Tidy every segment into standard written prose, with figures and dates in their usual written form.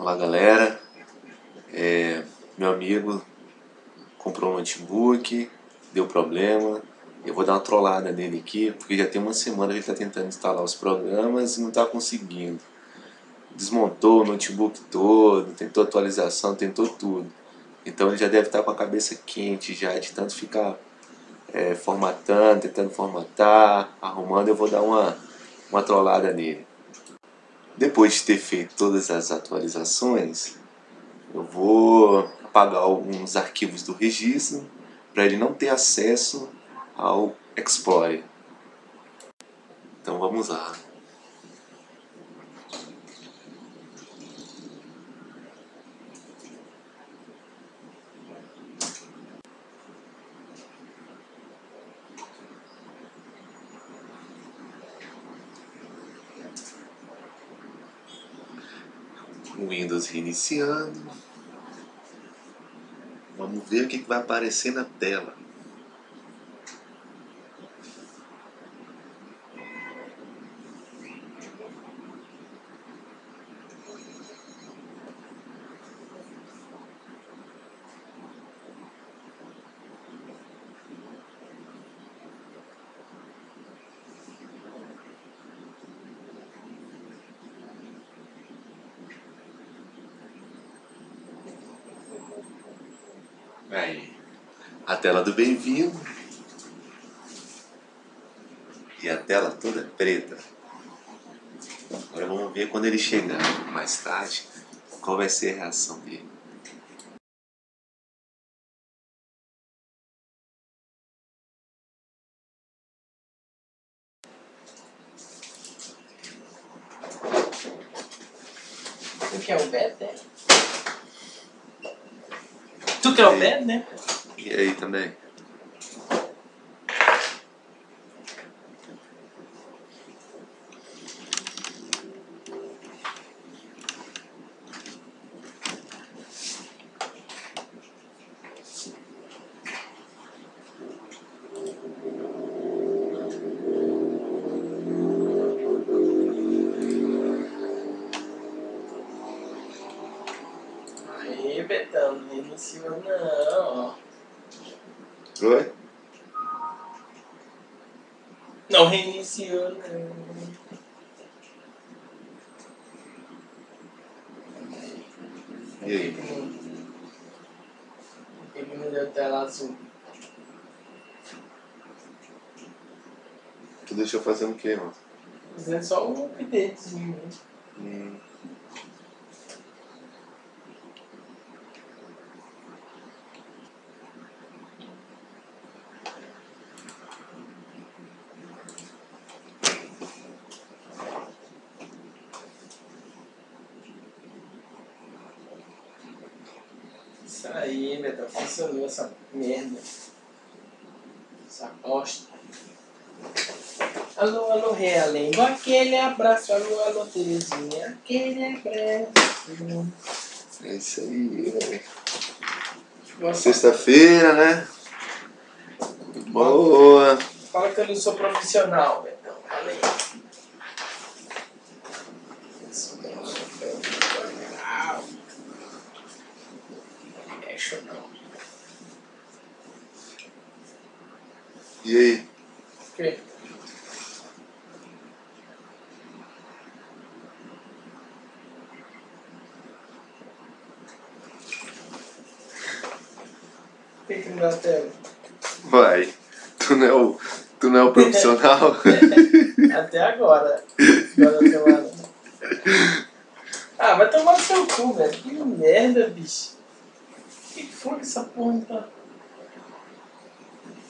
Olá galera, meu amigo comprou um notebook, deu problema, eu vou dar uma trollada nele aqui, porque já tem uma semana que ele está tentando instalar os programas e não está conseguindo. Desmontou o notebook todo, tentou atualização, tentou tudo. Então ele já deve estar com a cabeça quente já, de tanto ficar formatando, tentando formatar, arrumando. Eu vou dar uma trollada nele. Depois de ter feito todas as atualizações, eu vou apagar alguns arquivos do registro para ele não ter acesso ao Explorer. Então vamos lá. O Windows reiniciando. Vamos ver o que vai aparecer na tela. Aí, a tela do bem-vindo e a tela toda preta. Agora vamos ver quando ele chegar mais tarde qual vai ser a reação dele. Tu quer o beta, né? Tu quer o beta, né? E aí também? Aí, Betão, não reinicia não. Oi? Não reiniciou não. E aí? Por que não deu tela azul? Tu deixou fazendo o que, mano? Fazendo só um updatezinho mesmo. Isso aí, Betão, funcionou essa merda. Essa bosta. Alô, alô, realengo, aquele abraço. Alô, alô, Terezinha, aquele abraço. É isso aí, velho. Nossa, Sexta-feira, né? Boa! fala que eu não sou profissional, Betão. Fala aí. Eu sou profissional. Não mexo não. E aí? O quê? Por que não dá tela? Vai. Tu não é o profissional? Até agora. Agora vai tomar no seu cu, velho. Que merda, bicho. Que foi que essa porra não tá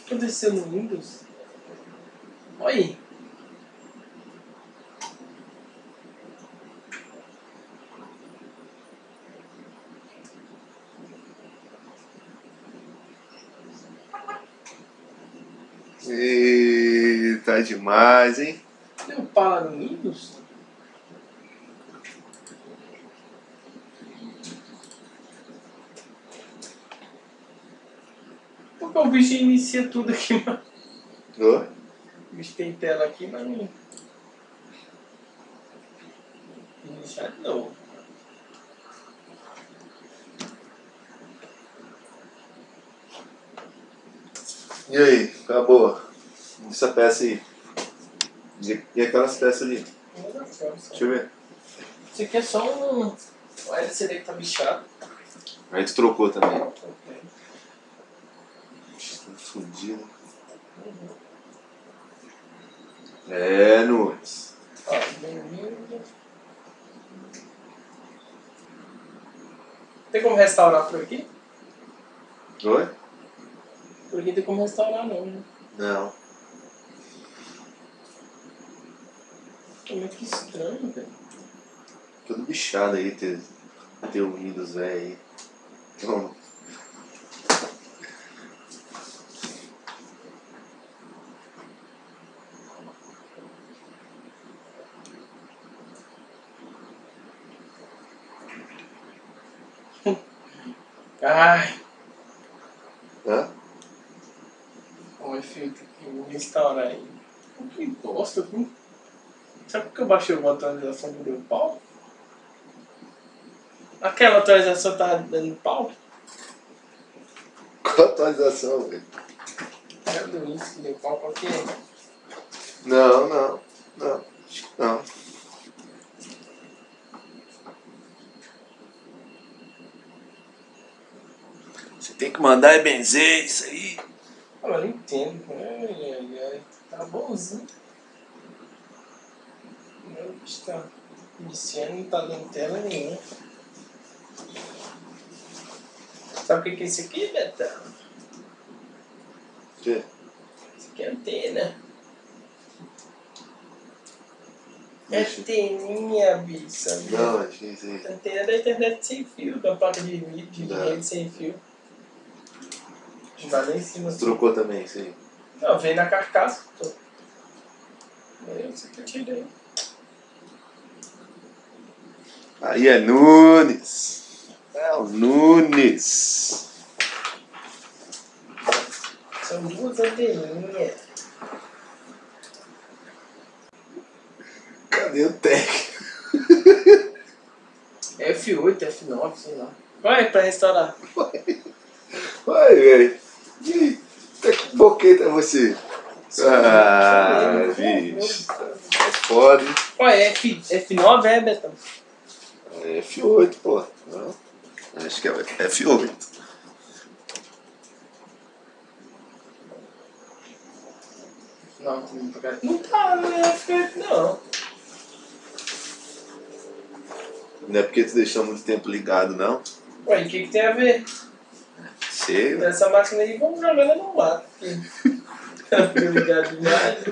acontecendo no Windows? Olha aí. E tá demais, hein? Deu pala no Windows? Porque o bicho inicia tudo aqui, mano. Oi? O bicho tem tela aqui, mas não. Iniciar de novo. E aí, acabou? Essa peça aí. E aquelas peças ali? Deixa eu ver. Isso aqui é só um LCD que tá bichado. Aí tu trocou também. Ok. Tá fudido. É, Nunes. Ó, bem-vindo. Tem como restaurar por aqui? Oi? Por aqui tem como restaurar não, né? Não. É muito que estranho, velho. Tudo bichado aí, teu Windows, velho aí. Então, Ai, hã? o efeito aqui, vou restaurar aí. Que bosta, viu? Sabe por que eu baixei uma atualização que deu pau? Aquela atualização tá dando pau? Qual atualização, velho? É do isso que deu pau pra quê? Não. Não. Você tem que mandar e benzer isso aí. Ah, mas não entendo. Ai. Tá bonzinho. Meu bicho tá iniciando, não tá dando tela nenhuma. Sabe o que é isso aqui, Betão? O quê? Isso aqui é antena. É Bicho. anteninha, bicho. Sabia? Não, achei isso aí. Antena da internet sem fio, da placa de vídeo, de Não. rede sem fio. Vai lá em cima. Você trocou também isso aí. Não, veio na carcaça. Isso aqui eu tirei. Aí é Nunes. É o Nunes. São duas anteninhas. Cadê o técnico? F8, F9, sei lá. Vai pra restaurar. Vai, velho. E aí? Até que boqueta é você? Ah, bicho. É foda, hein? Ué, F9 é, Betão? É F8, pô. Não. Acho que é F8. Não, não tá, não é F8 não. Não é porque tu deixou muito tempo ligado, não? Ué, o que tem a ver? Sei, velho. Essa máquina aí, vamos jogar ela no mato. Fica ligado demais.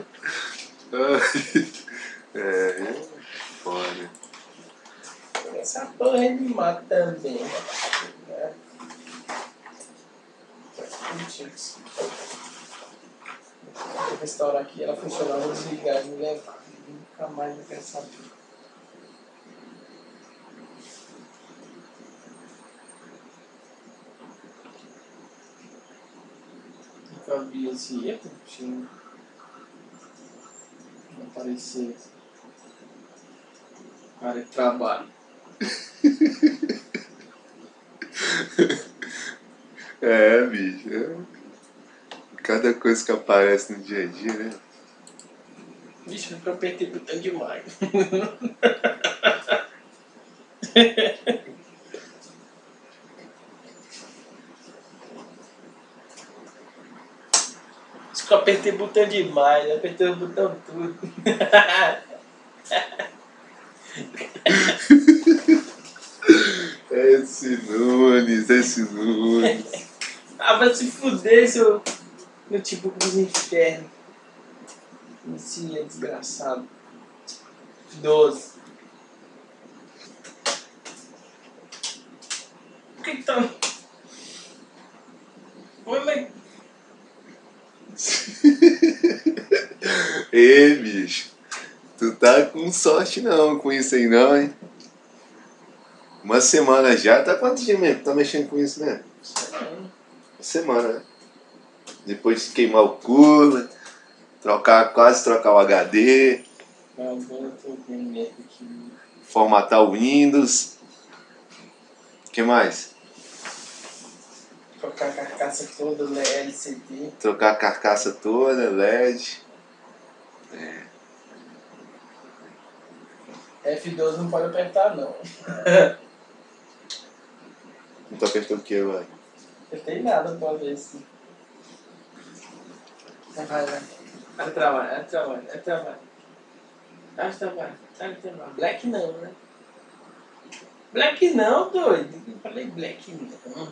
É, foda. Essa porra é de mato também. Né? Vou restaurar aqui, ela funcionava, vou desligar e me levar. Nunca mais vou pensar nisso. Nunca vi esse erro, tinha não aparecer. Área de trabalho. É, bicho. É. Cada coisa que aparece no dia a dia, né? Vixe, eu apertei botão demais. Acho que eu apertei botão demais, apertei o botão tudo. Esse Nunes. Ah, vai se fuder, seu notebook dos infernos. Esse é desgraçado. 12. Por que tá... Mas... Ê, bicho. Tu tá com sorte não com isso aí não, hein? Uma semana já, tá quanto dia mesmo? Tá mexendo com isso mesmo? Uma semana, né? Depois de queimar o cooler, quase trocar o HD, Agora eu tô vendo mesmo aqui. formatar o Windows. O que mais? Trocar a carcaça toda, LCD. Trocar a carcaça toda, LED. F12 não pode apertar não. Não tô apertando o que agora? Não tem nada pra ver se. Vai. Vai trabalhar. Black não, né? Black não, doido. Eu falei black não.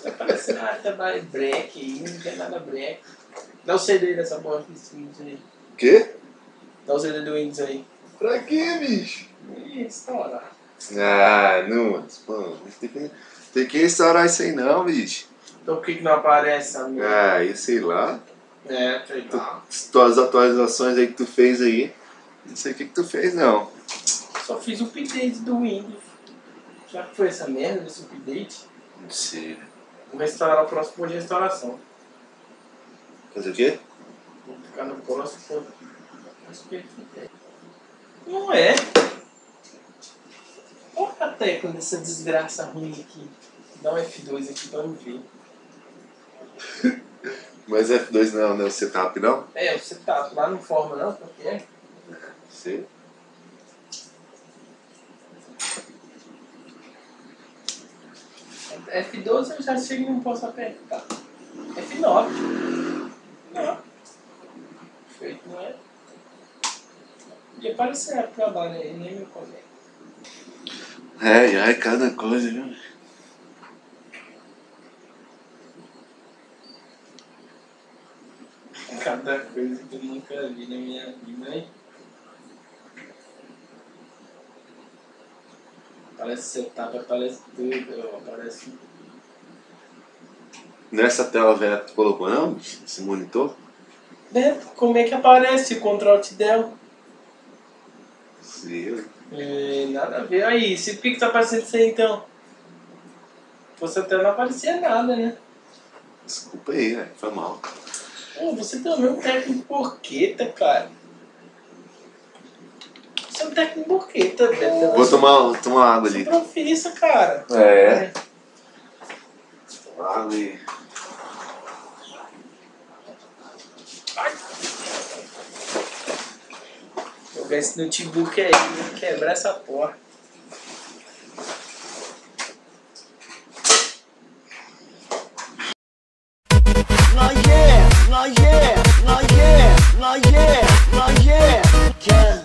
Tá parecendo trabalho black aí, não tem nada black. Dá o CD dessa porra desse Windows aí. Quê? Dá o CD do Windows aí. Pra quê, bicho? Ih, restaurar. Ah, não, mano. Tem que restaurar isso aí não, bicho. Então por que não aparece a minha? Ah, eu sei lá. Sei lá. Tuas atualizações aí que tu fez aí. Não sei o que tu fez não. Só fiz o update do Windows. Já que foi essa merda desse update, Não sei. vou restaurar o próximo de restauração. Fazer o quê? Vou ficar no próximo. Não é. Olha a tecla dessa desgraça ruim aqui. Dá um F2 aqui pra me ver. Mas F2 não é o setup não? É, o setup lá não forma não, porque é. Sim. F12 eu já chego e não posso apertar. F9. Não. Feito, não é? E aparecer o trabalho aí, nem meu colega. Ai, cada coisa, viu? Cada coisa que eu nunca vi na minha vida, hein? Parece setup, aparece tudo, aparece. Nessa tela velha que tu colocou não, bicho? Esse monitor? Beto, como é que aparece o Ctrl Alt Del? Sim. Nada a ver. Aí, por que tá aparecendo isso aí então? Você até não aparecia nada, né? Desculpa aí, velho. Foi mal. Pô, você também é um técnico porqueta, cara. Você é um técnico porqueta, Beto. Vou tomar água Você ali. profissa, cara. É. Tomar água aí. Vou ver esse notebook aí, vou quebrar essa porra. Not yet.